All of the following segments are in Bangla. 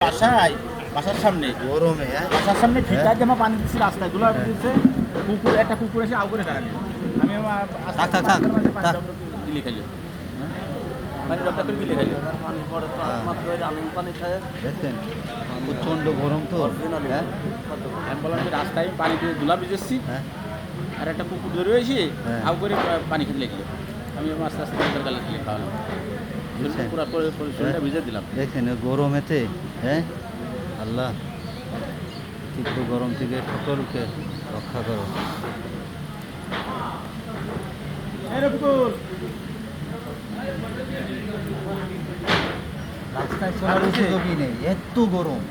বাসায় বাসার সামনে গরমে বাসার সামনে ফিটার জামা পানি দিচ্ছি রাস্তায় গুলো দিচ্ছে কুকুর একটা কুকুর এসে আউ করে দাঁড়ালি আমি আমার থাক গিলে খাইল পানি ডক্টর করে গিলে খাইল পানি পড়ে তো মাত্র আলু পানি খায় দেখছেন প্রচণ্ড গরম তো হ্যাঁ আমি বললাম যে রাস্তায় পানি দিয়ে ধুলা ভিজেছি হ্যাঁ আর একটা কুকুর ধরে হয়েছে হ্যাঁ। আউ করে পানি খেতে লাগলো আমি আমার আস্তে আস্তে তাদের গালে খেলে খাওয়ালাম বুঝছেন? পুরো শরীরটা ভিজে দিলাম দেখছেন গরমেতে হ্যাঁ আল্লাহ তীব্র গরম থেকে সকলকে রক্ষা করো রাস্তায় চলার সুযোগই নেই এত গরম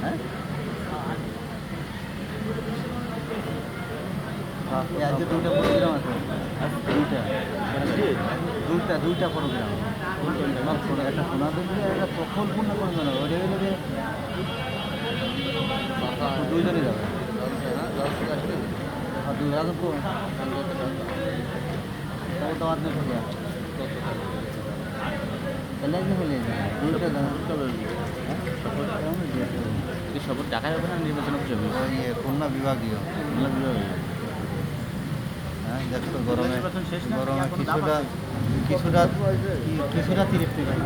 হ্যাঁ আজকে দুইটা প্রোগ্রাম আছে দুইটা প্রোগ্রাম একটা সোনাদের একটা প্রকল্পূর্ণ প্রোগ্রাম ওটা হলো যে দুইজনই যাবে আর দুই রাজন তো তোমার তো তাহলে হলে দুইটা শপথ টাকা যাবে না নির্বাচন খুলনা বিভাগীয় হ্যাঁ দেখছো গরমে নির্বাচন শেষ না? গরমে এখনো দাম কিছুটা তৃপ্তি পাই